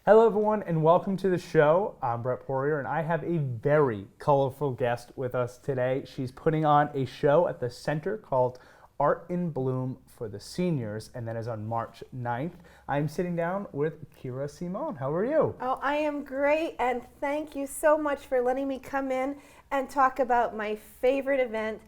Hello, everyone, and welcome to the show. I'm Brett Poirier, and I have a very colorful guest with us today. She's putting on a show at the center called Art in Bloom for the Seniors, and that is on March 9th. I'm sitting down with Kira Seamon. How are you? Oh, I am great, and thank you so much for letting me come in and talk about my favorite event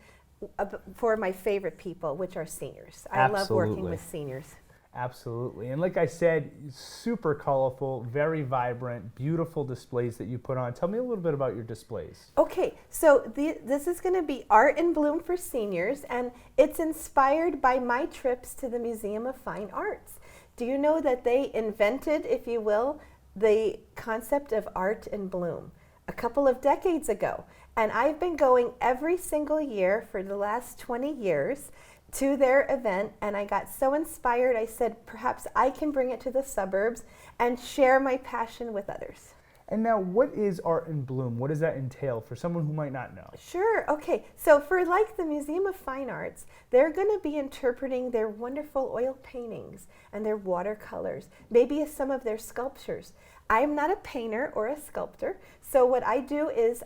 for my favorite people, which are seniors. I love working with seniors. Absolutely. And like I said, super colorful, very vibrant, beautiful displays that you put on. Tell me a little bit about your displays. Okay, so this is going to be Art in Bloom for Seniors, and it's inspired by my trips to the Museum of Fine Arts. Do you know that they invented, if you will, the concept of art in bloom a couple of decades ago? And I've been going every single year for the last 20 years to their event, and I got so inspired, I said, perhaps I can bring it to the suburbs and share my passion with others. And now, what is Art in Bloom? What does that entail for someone who might not know? Sure, okay. So for like the Museum of Fine Arts, they're going to be interpreting their wonderful oil paintings and their watercolors, maybe some of their sculptures. I'm not a painter or a sculptor, so what I do is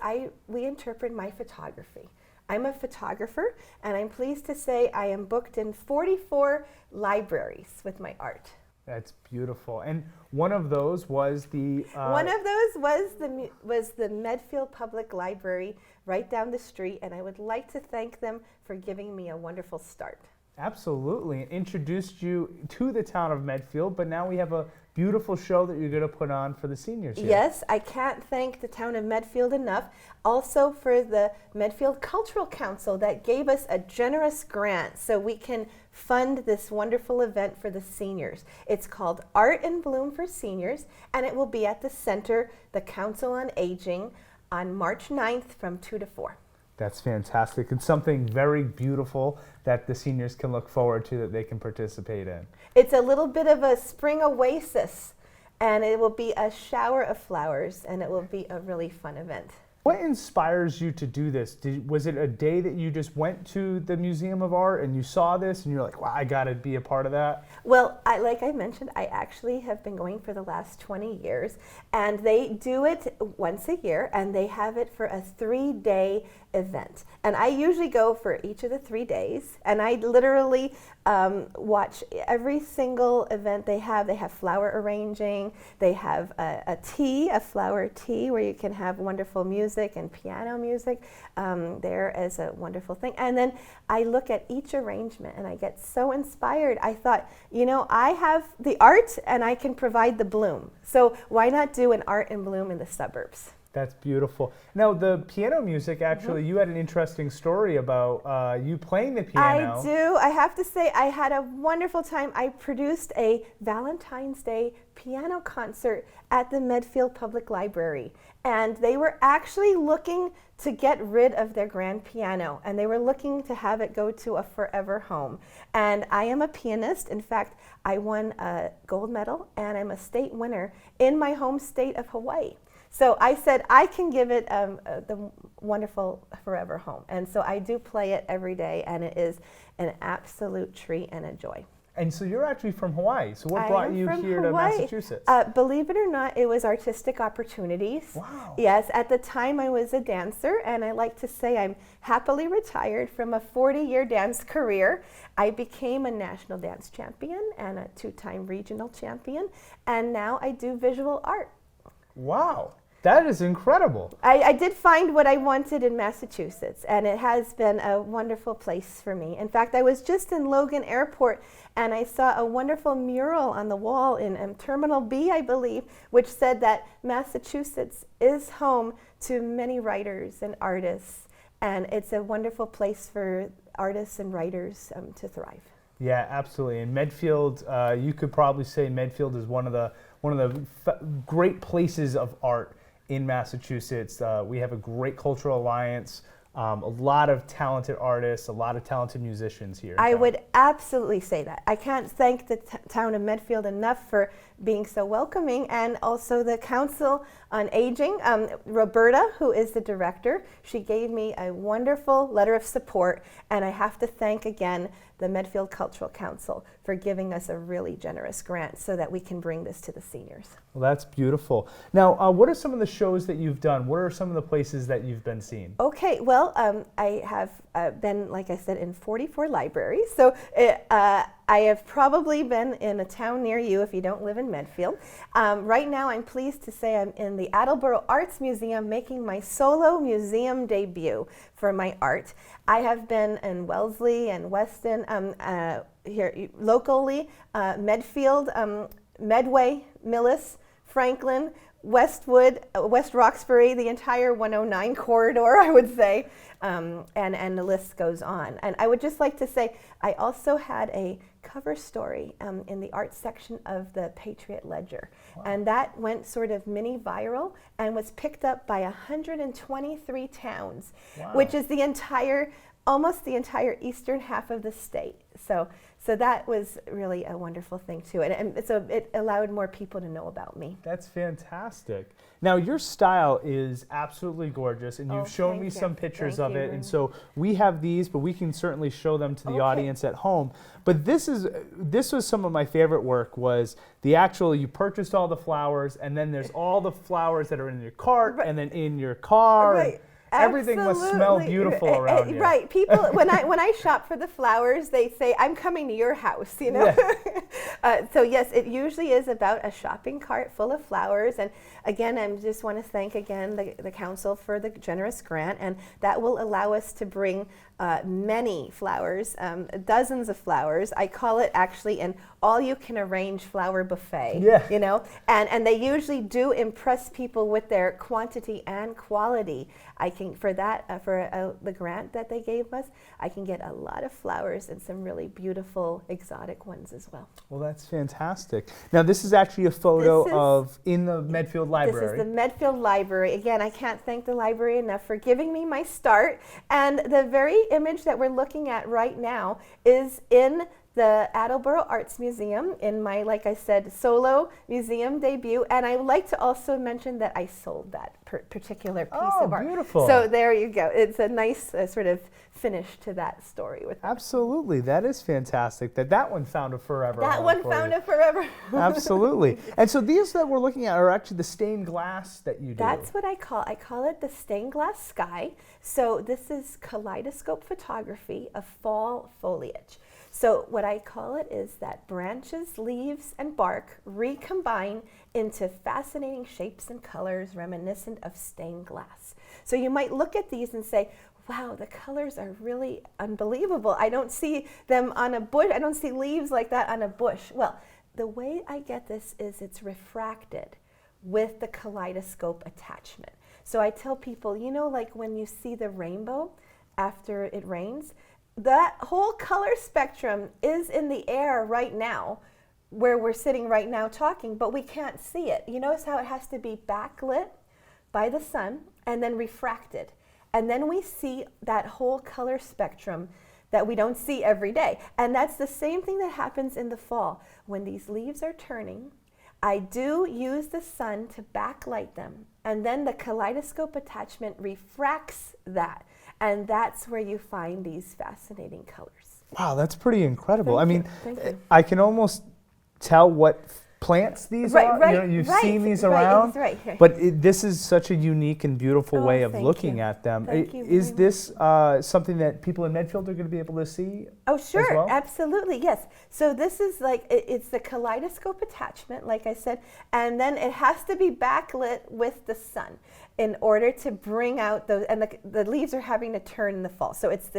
we interpret my photography. I'm a photographer, and I'm pleased to say I am booked in 44 libraries with my art. That's beautiful. And one of those was the... One of those was the Medfield Public Library right down the street, and I would like to thank them for giving me a wonderful start. Absolutely. It introduced you to the town of Medfield, but now we have a beautiful show that you're going to put on for the seniors here. Yes, I can't thank the town of Medfield enough. Also for the Medfield Cultural Council that gave us a generous grant so we can fund this wonderful event for the seniors. It's called Art in Bloom for Seniors, and it will be at the center, the Council on Aging, on March 9th from 2 to 4. That's fantastic. It's something very beautiful that the seniors can look forward to, that they can participate in. It's a little bit of a spring oasis, and it will be a shower of flowers, and it will be a really fun event. What inspires you to do this? Was it a day that you just went to the Museum of Art and you saw this and you're like, wow, I got to be a part of that? Well, like I mentioned, I actually have been going for the last 20 years, and they do it once a year, and they have it for a 3-day event. And I usually go for each of the 3 days, and I literally watch every single event they have. They have flower arranging, they have a flower tea, where you can have wonderful music and piano music. There is a wonderful thing. And then I look at each arrangement, and I get so inspired. I thought, you know, I have the art, and I can provide the bloom. So why not do an Art in Bloom in the suburbs? That's beautiful. Now, the piano music, actually, you had an interesting story about you playing the piano. I do. I have to say, I had a wonderful time. I produced a Valentine's Day piano concert at the Medfield Public Library. And they were actually looking to get rid of their grand piano, and they were looking to have it go to a forever home. And I am a pianist. In fact, I won a gold medal, and I'm a state winner in my home state of Hawaii. So I said I can give it the wonderful forever home. And so I do play it every day, and it is an absolute treat and a joy. And so you're actually from Hawaii. So what brought you here to Massachusetts? Believe it or not, it was artistic opportunities. Wow. Yes, at the time I was a dancer, and I like to say I'm happily retired from a 40-year dance career. I became a national dance champion and a 2-time regional champion, and now I do visual art. Wow. That is incredible. I did find what I wanted in Massachusetts, and it has been a wonderful place for me. In fact, I was just in Logan Airport, and I saw a wonderful mural on the wall in Terminal B, I believe, which said that Massachusetts is home to many writers and artists, and it's a wonderful place for artists and writers to thrive. Yeah, absolutely. And Medfield, you could probably say Medfield is one of the great places of art in Massachusetts. We have a great cultural alliance a lot of talented artists, a lot of talented musicians here. I would absolutely say that. I can't thank the town of Medfield enough for being so welcoming, and also the Council on Aging. Roberta, who is the director, she gave me a wonderful letter of support, and I have to thank again the Medfield Cultural Council for giving us a really generous grant so that we can bring this to the seniors. Well, that's beautiful. Now, what are some of the shows that you've done? What are some of the places that you've been seen? Okay, well, I have been, like I said, in 44 libraries. So I have probably been in a town near you if you don't live in Medfield. Right now, I'm pleased to say I'm in the Attleboro Arts Museum making my solo museum debut for my art. I have been in Wellesley and Weston, here locally, Medfield, Medway, Millis, Franklin, Westwood, West Roxbury, the entire 109 corridor, I would say, and the list goes on. And I would just like to say, I also had a cover story in the art section of the Patriot Ledger. Wow. And that went sort of mini viral and was picked up by 123 towns, wow, which is the entire, almost the entire eastern half of the state. So that was really a wonderful thing too, and so it allowed more people to know about me. That's fantastic. Now your style is absolutely gorgeous, and you've shown me some pictures of it, and so we have these, but we can certainly show them to the audience at home. But this was some of my favorite work. Was the actual, you purchased all the flowers, and then there's all the flowers that are in your cart, and then in your car. Right. Everything must smell beautiful around you. Right. People, when I shop for the flowers, they say, "I'm coming to your house," you know. Yeah. So yes, it usually is about a shopping cart full of flowers. And again, I just want to thank again the council for the generous grant, and that will allow us to bring many flowers, dozens of flowers. I call it actually an all-you-can-arrange flower buffet. Yeah. You know, and they usually do impress people with their quantity and quality. I can, for that, the grant that they gave us, I can get a lot of flowers and some really beautiful exotic ones as well. Well, that's fantastic. Now, this is actually a photo of in the Medfield Library. This is the Medfield Library. Again, I can't thank the library enough for giving me my start. And the very image that we're looking at right now is in the Attleboro Arts Museum in my, like I said, solo museum debut. And I would like to also mention that I sold that particular piece of art. Oh, beautiful. So there you go. It's a nice sort of finish to that story. Absolutely. That is fantastic. That one found a forever home. That one found a forever home. Absolutely. And so these that we're looking at are actually the stained glass that you do. That's what I call it the stained glass sky. So this is kaleidoscope photography of fall foliage. So what I call it is that branches, leaves, and bark recombine into fascinating shapes and colors reminiscent of stained glass. So you might look at these and say, wow, the colors are really unbelievable. I don't see them on a bush. I don't see leaves like that on a bush. Well, the way I get this is it's refracted with the kaleidoscope attachment. So I tell people, you know, like when you see the rainbow after it rains, that whole color spectrum is in the air right now, where we're sitting right now talking, but we can't see it. You notice how it has to be backlit by the sun and then refracted. And then we see that whole color spectrum that we don't see every day. And that's the same thing that happens in the fall. When these leaves are turning, I do use the sun to backlight them. And then the kaleidoscope attachment refracts that. And that's where you find these fascinating colors. Wow, that's pretty incredible. Thank you. I can almost tell what plants these are. Right, you know, you've seen these around, but this is such a unique and beautiful way of looking at them. Is this something that people in Medfield are going to be able to see? Oh, sure, as well? Absolutely, yes. So this is like, it's the kaleidoscope attachment, like I said, and then it has to be backlit with the sun in order to bring out those, and the leaves are having to turn in the fall. So it's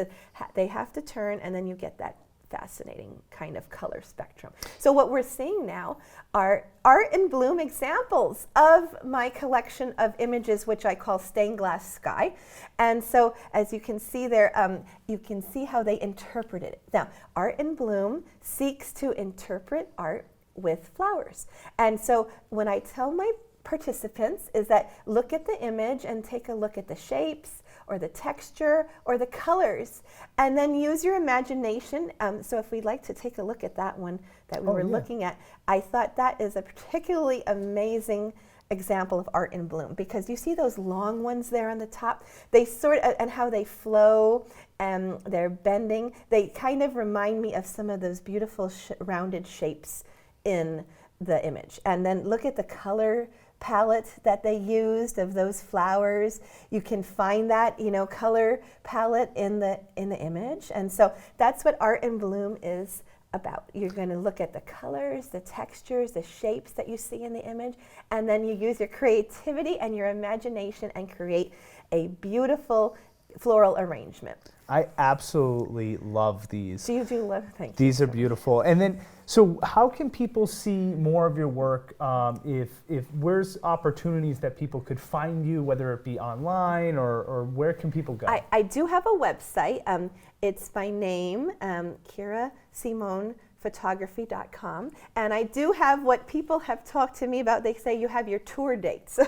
they have to turn, and then you get that fascinating kind of color spectrum. So what we're seeing now are art in bloom examples of my collection of images, which I call stained glass sky. And so as you can see there, you can see how they interpreted it. Now, art in bloom seeks to interpret art with flowers. And so when I tell my participants is that look at the image and take a look at the shapes or the texture or the colors, and then use your imagination. So if we'd like to take a look at that one that we were looking at, I thought that is a particularly amazing example of art in bloom, because you see those long ones there on the top, they sort of, and how they flow and they're bending, they kind of remind me of some of those beautiful rounded shapes in the image. And then look at the color palette that they used of those flowers. You can find that, you know, color palette in the image. And so that's what art in bloom is about. You're going to look at the colors, the textures, the shapes that you see in the image, and then you use your creativity and your imagination and create a beautiful floral arrangement. I absolutely love these. So you do love, thank you. These are beautiful. And then, so how can people see more of your work? If where's opportunities that people could find you, whether it be online or where can people go? I do have a website. It's my name, Kira Seamon, photography.com, and I do have what people have talked to me about. They say you have your tour dates.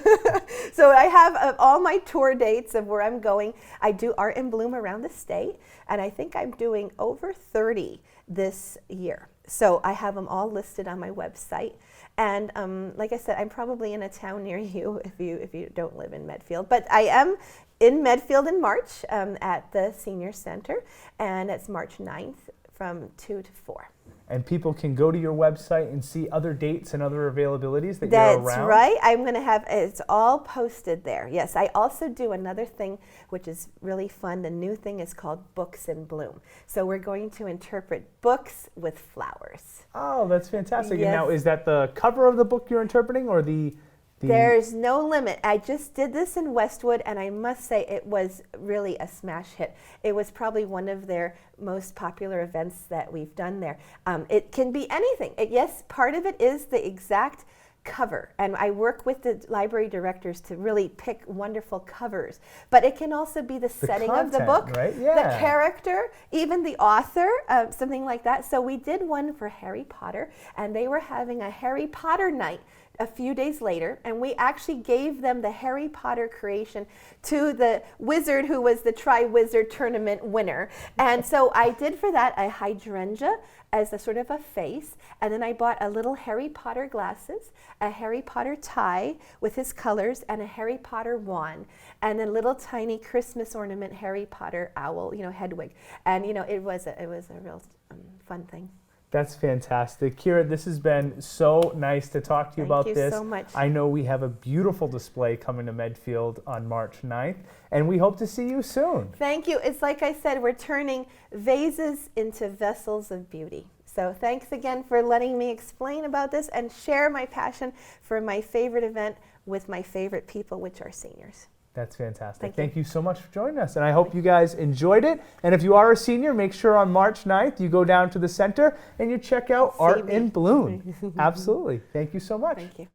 So I have all my tour dates of where I'm going. I do art in bloom around the state, and I think I'm doing over 30 this year. So I have them all listed on my website. And like I said, I'm probably in a town near you if you don't live in Medfield. But I am in Medfield in March at the Senior Center, and it's March 9th from 2 to 4. And people can go to your website and see other dates and other availabilities that you're around? That's right. I'm going to have, it's all posted there. Yes, I also do another thing which is really fun. The new thing is called Books in Bloom. So we're going to interpret books with flowers. Oh, that's fantastic. Yes. And now, is that the cover of the book you're interpreting, or the There's no limit. I just did this in Westwood, and I must say it was really a smash hit. It was probably one of their most popular events that we've done there. It can be anything. Yes, part of it is the exact cover, and I work with the library directors to really pick wonderful covers, but it can also be the setting content, of the book, right? Yeah. the character, even the author, something like that. So we did one for Harry Potter, and they were having a Harry Potter night a few days later, and we actually gave them the Harry Potter creation to the wizard who was the Tri-Wizard Tournament winner. And so I did for that a hydrangea as a sort of a face, and then I bought a little Harry Potter glasses, a Harry Potter tie with his colors, and a Harry Potter wand, and a little tiny Christmas ornament Harry Potter owl, you know, headwig. And you know, it was a real fun thing. That's fantastic. Kira, this has been so nice to talk to you about this. Thank you so much. I know we have a beautiful display coming to Medfield on March 9th, and we hope to see you soon. Thank you. It's like I said, we're turning vases into vessels of beauty. So thanks again for letting me explain about this and share my passion for my favorite event with my favorite people, which are seniors. That's fantastic. Thank Thank you so much for joining us, and I hope you guys enjoyed it. And if you are a senior, make sure on March 9th you go down to the center and you check out Art in Bloom. Absolutely. Thank you so much. Thank you.